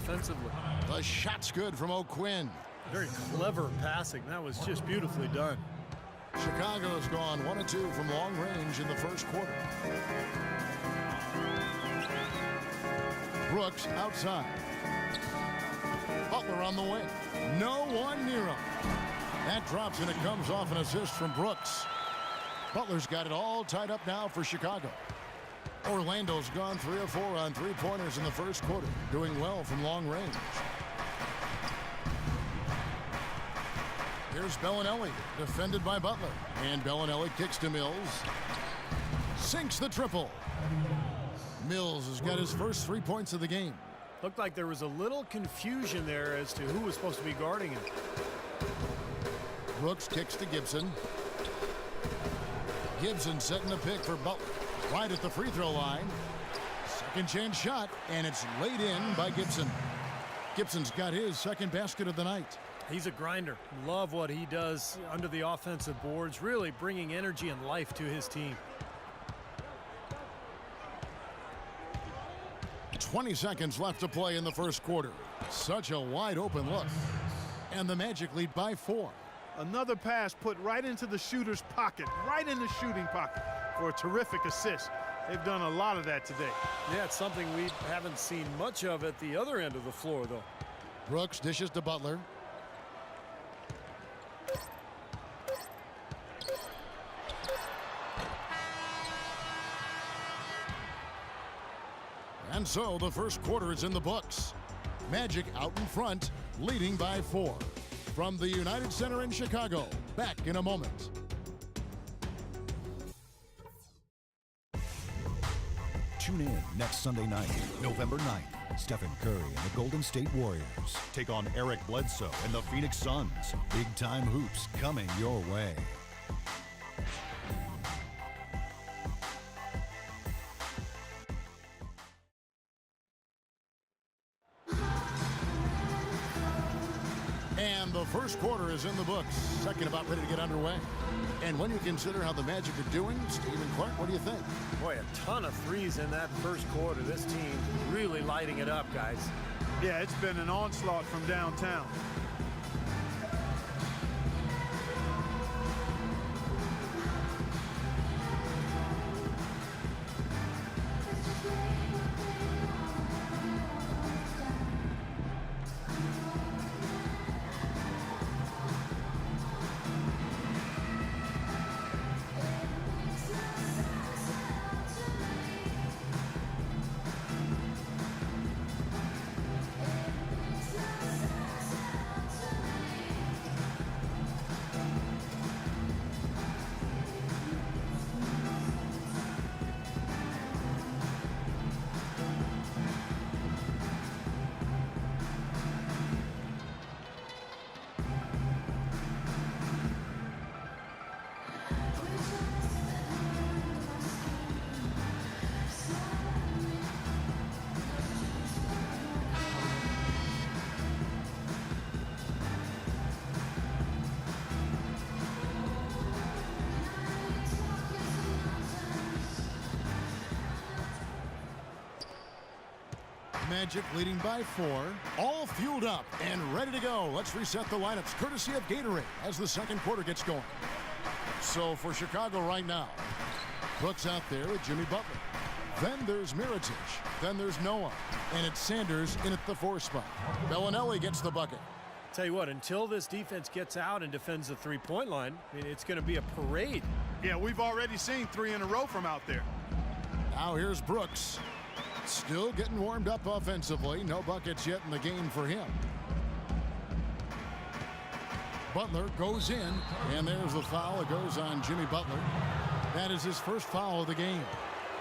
offensively. The shot's good from O'Quinn. Very clever passing. That was just beautifully done. Chicago's gone 1 of 2 from long range in the first quarter. Brooks outside. Butler on the wing. No one near him. That drops and it comes off an assist from Brooks. Butler's got it all tied up now for Chicago. Orlando's gone 3 of 4 on three-pointers in the first quarter, doing well from long range. Here's Bellinelli, defended by Butler. And Bellinelli kicks to Mills. Sinks the triple. Mills has got his first 3 points of the game. Looked like there was a little confusion there as to who was supposed to be guarding him. Brooks kicks to Gibson. Gibson setting a pick for Butler. Right at the free throw line. Second chance shot, and it's laid in by Gibson. Gibson's got his second basket of the night. He's a grinder. Love what he does under the offensive boards, really bringing energy and life to his team. 20 seconds left to play in the first quarter. Such a wide open look. And the Magic lead by 4. Another pass put right into the shooter's pocket, right in the shooting pocket for a terrific assist. They've done a lot of that today. Yeah, it's something we haven't seen much of at the other end of the floor, though. Brooks dishes to Butler. And so the first quarter is in the books. Magic out in front, leading by 4. From the United Center in Chicago, back in a moment. Tune in next Sunday night, November 9th. Stephen Curry and the Golden State Warriors take on Eric Bledsoe and the Phoenix Suns. Big-time hoops coming your way. And the first quarter is in the books. Second about ready to get underway. And when you consider how the Magic are doing, Steve and Clark, what do you think? Boy, a ton of threes in that first quarter. This team really lighting it up, guys. Yeah, it's been an onslaught from downtown. Magic leading by 4. All fueled up and ready to go. Let's reset the lineups courtesy of Gatorade as the second quarter gets going. So for Chicago right now, Brooks out there with Jimmy Butler. Then there's Mirotic. Then there's Noah. And it's Sanders in at the 4 spot. Bellinelli gets the bucket. Tell you what, until this defense gets out and defends the three-point line, I mean, it's going to be a parade. Yeah, we've already seen 3 in a row from out there. Now here's Brooks. Still getting warmed up offensively. No buckets yet in the game for him. Butler goes in, and there's the foul. It goes on Jimmy Butler. That is his first foul of the game.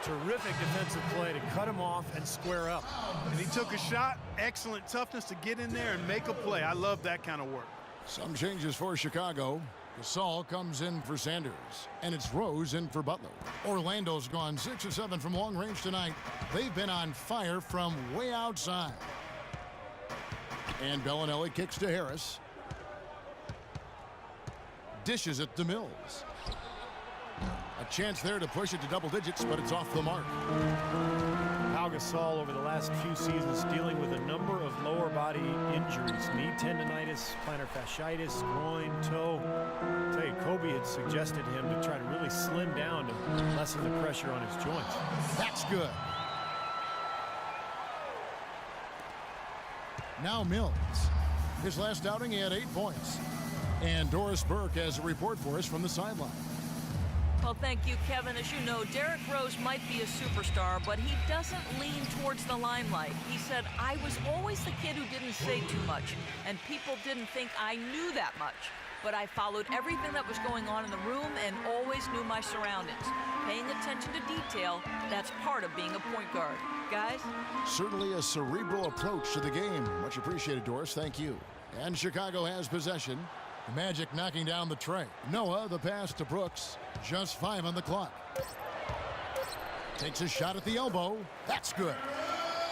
Terrific defensive play to cut him off and square up. And he took a shot. Excellent toughness to get in there and make a play. I love that kind of work. Some changes for Chicago. Gasol comes in for Sanders, and it's Rose in for Butler. Orlando's gone 6 of 7 from long range tonight. They've been on fire from way outside. And Bellinelli kicks to Harris. Dishes it to Mills. A chance there to push it to double digits, but it's off the mark. Pau Gasol over the last few seasons dealing with a number of low tendonitis, plantar fasciitis, groin, toe. I'll tell you, Kobe had suggested him to try to really slim down to lessen the pressure on his joints. That's good. Now Mills. His last outing, he had 8 points. And Doris Burke has a report for us from the sideline. Well, thank you, Kevin. As you know, Derrick Rose might be a superstar, but he doesn't lean towards the limelight. He said, I was always the kid who didn't say too much, and people didn't think I knew that much. But I followed everything that was going on in the room and always knew my surroundings. Paying attention to detail, that's part of being a point guard. Guys? Certainly a cerebral approach to the game. Much appreciated, Doris. Thank you. And Chicago has possession. The Magic knocking down the tray. Noah, the pass to Brooks. Just 5 on the clock. Takes a shot at the elbow. That's good.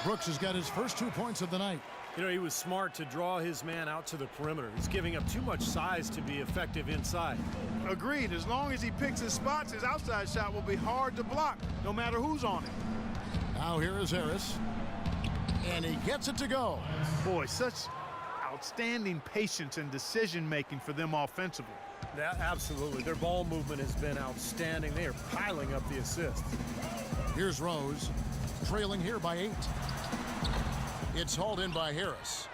Brooks has got his first 2 points of the night. You know, he was smart to draw his man out to the perimeter. He's giving up too much size to be effective inside. Agreed. As long as he picks his spots, his outside shot will be hard to block, no matter who's on it. Now here is Harris. And he gets it to go. Boy, such outstanding patience and decision-making for them offensively. Yeah, absolutely. Their ball movement has been outstanding. They are piling up the assists. Here's Rose, trailing here by 8. It's hauled in by Harris.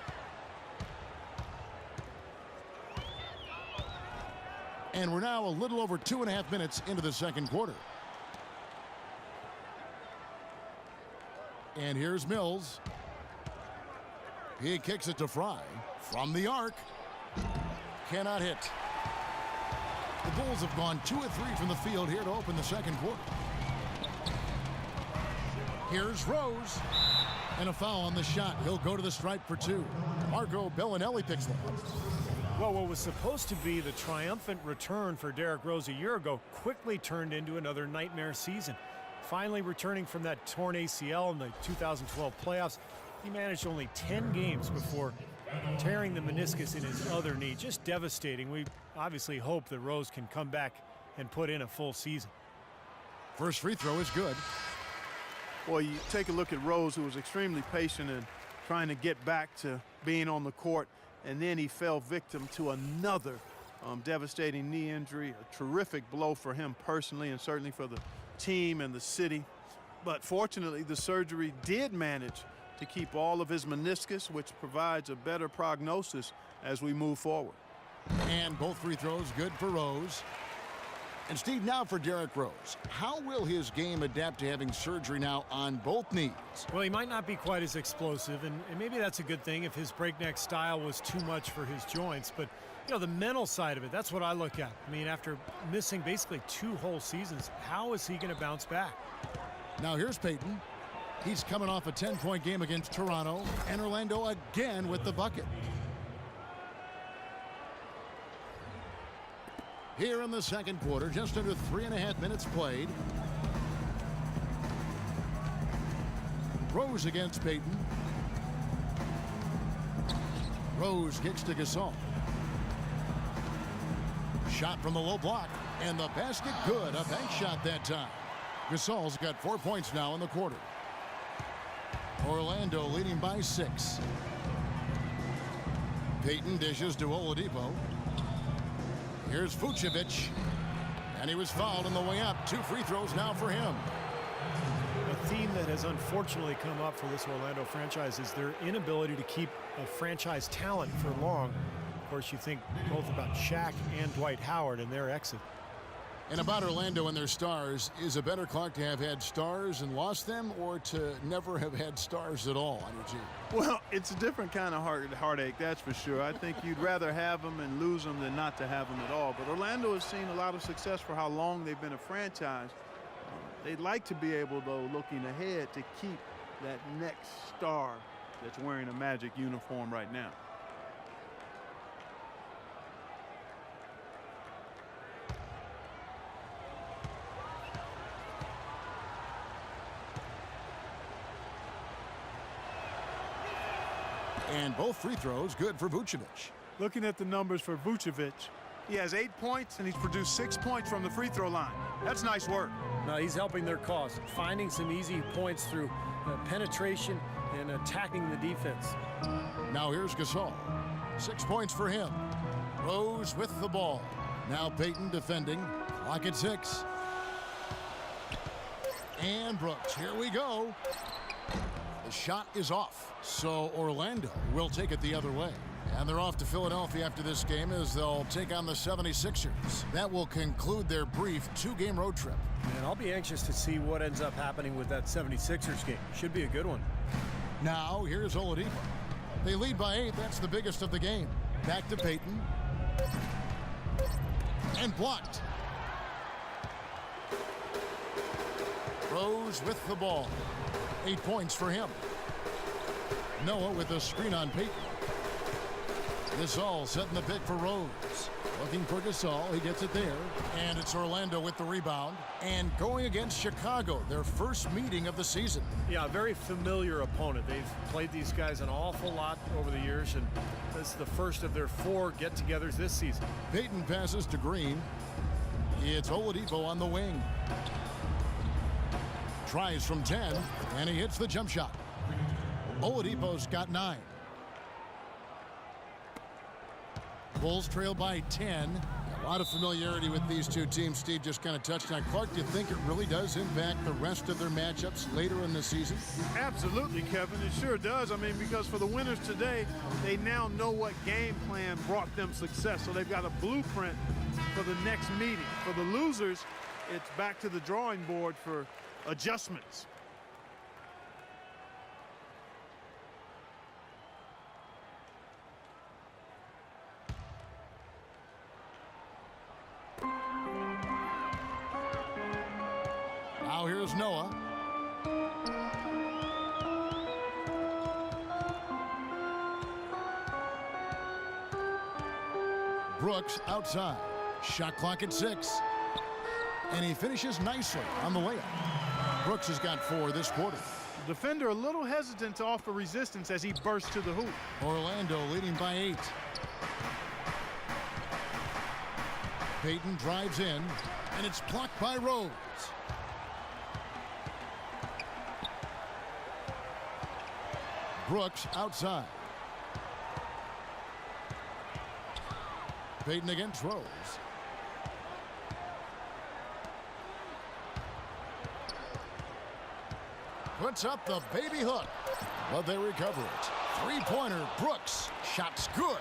And we're now a little over 2.5 minutes into the second quarter. And here's Mills. He kicks it to Fry from the arc. Cannot hit. The Bulls have gone 2 of 3 from the field here to open the second quarter. Here's Rose. And a foul on the shot. He'll go to the stripe for 2. Marco Bellinelli picks it up. Well, what was supposed to be the triumphant return for Derrick Rose a year ago quickly turned into another nightmare season. Finally returning from that torn ACL in the 2012 playoffs, he managed only 10 games before tearing the meniscus in his other knee. Just devastating. We obviously hope that Rose can come back and put in a full season. First free throw is good. Well, you take a look at Rose, who was extremely patient in trying to get back to being on the court, and then he fell victim to another devastating knee injury. A terrific blow for him personally and certainly for the team and the city. But fortunately, the surgery did manage to keep all of his meniscus, which provides a better prognosis as we move forward. And both free throws good for Rose. And Steve, now for Derrick Rose. How will his game adapt to having surgery now on both knees? Well, he might not be quite as explosive, and maybe that's a good thing if his breakneck style was too much for his joints. But, you know, the mental side of it, that's what I look at. I mean, after missing basically 2 whole seasons, how is he going to bounce back? Now here's Payton. He's coming off a 10-point game against Toronto, and Orlando again with the bucket. Here in the second quarter, just under 3.5 minutes played. Rose against Payton. Rose kicks to Gasol. Shot from the low block, and the basket good. A bank shot that time. Gasol's got 4 points now in the quarter. Orlando leading by 6. Payton dishes to Oladipo. Here's Vucevic, and he was fouled on the way up. 2 free throws now for him. A theme that has unfortunately come up for this Orlando franchise is their inability to keep a franchise talent for long. Of course, you think both about Shaq and Dwight Howard and their exit. And about Orlando and their stars, is it better, Clark, to have had stars and lost them, or to never have had stars at all on your team? Well, it's a different kind of heartache, that's for sure. I think you'd rather have them and lose them than not to have them at all. But Orlando has seen a lot of success for how long they've been a franchise. They'd like to be able, though, looking ahead, to keep that next star that's wearing a Magic uniform right now. And both free throws good for Vucevic. Looking at the numbers for Vucevic, he has 8 points, and he's produced 6 points from the free throw line. That's nice work. Now he's helping their cause, finding some easy points through penetration and attacking the defense. Now here's Gasol. 6 points for him. Rose with the ball. Now Payton defending. Clock at 6. And Brooks, here we go. The shot is off, so Orlando will take it the other way. And they're off to Philadelphia after this game as they'll take on the 76ers. That will conclude their brief 2-game road trip. And I'll be anxious to see what ends up happening with that 76ers game. Should be a good one. Now, here's Oladipo. They lead by 8. That's the biggest of the game. Back to Payton. And blocked. Rose with the ball. 8 points for him. Noah with a screen on Payton. Gasol setting the pick for Rose. Looking for Gasol. He gets it there. And it's Orlando with the rebound. And going against Chicago, their first meeting of the season. Yeah, a very familiar opponent. They've played these guys an awful lot over the years, and this is the first of their 4 get-togethers this season. Payton passes to Green. It's Oladipo on the wing. Tries from 10, and he hits the jump shot. Oladipo's got 9. Bulls trail by 10. A lot of familiarity with these two teams. Steve just kind of touched on. Clark, do you think it really does impact the rest of their matchups later in the season? Absolutely, Kevin. It sure does. I mean, because for the winners today, they now know what game plan brought them success. So they've got a blueprint for the next meeting. For the losers, it's back to the drawing board for adjustments. Now here's Noah. Brooks outside. Shot clock at 6. And he finishes nicely on the layup. Brooks has got 4 this quarter. Defender a little hesitant to offer resistance as he bursts to the hoop. Orlando leading by 8. Payton drives in, and it's blocked by Rose. Brooks outside. Payton against Rose. Puts up the baby hook, but they recover it. 3-pointer, Brooks. Shot's good.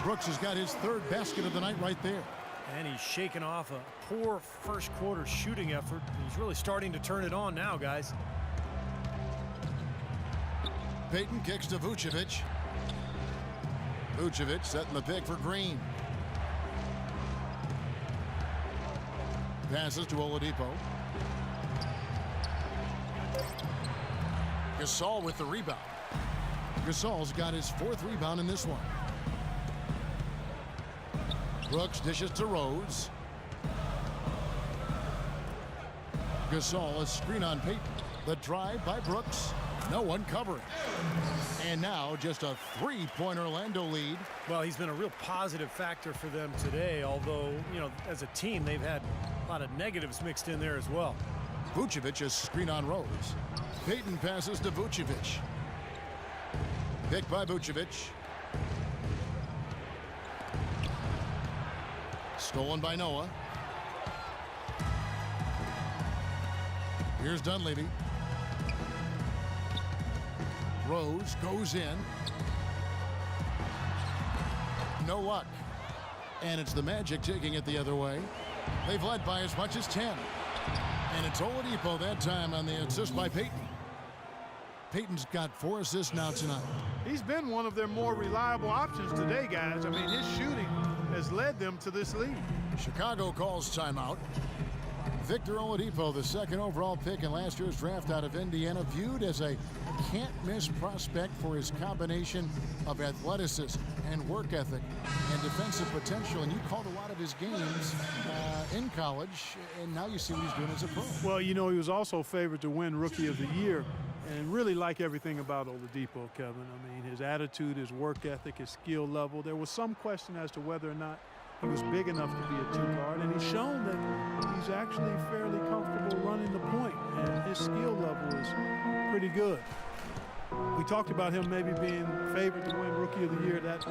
Brooks has got his 3rd basket of the night right there. And he's shaking off a poor first quarter shooting effort. He's really starting to turn it on now, guys. Payton kicks to Vucevic. Vucevic setting the pick for Green. Passes to Oladipo. Gasol with the rebound. Gasol's got his 4th rebound in this one. Brooks dishes to Rose. Gasol is screen on Payton. The drive by Brooks. No one covering. And now just a 3-point Orlando lead. Well, he's been a real positive factor for them today, although, you know, as a team, they've had a lot of negatives mixed in there as well. Vucevic is screen on Rose. Payton passes to Vucevic. Picked by Vucevic. Stolen by Noah. Here's Dunleavy. Rose goes in. No luck. And it's the Magic taking it the other way. They've led by as much as 10. And it's Oladipo that time on the assist by Payton. Payton's got 4 assists now tonight. He's been one of their more reliable options today, guys. I mean, his shooting has led them to this lead. Chicago calls timeout. Victor Oladipo, the 2nd overall pick in last year's draft out of Indiana, viewed as a can't-miss prospect for his combination of athleticism and work ethic and defensive potential. And you called a lot of his games in college, and now you see what he's doing as a pro. Well, you know, he was also favored to win Rookie of the Year, and really like everything about Oladipo, Kevin. I mean, his attitude, his work ethic, his skill level. There was some question as to whether or not he was big enough to be a 2-guard, and he's shown that he's actually fairly comfortable running the point, and his skill level is pretty good. We talked about him maybe being favored to win Rookie of the Year. That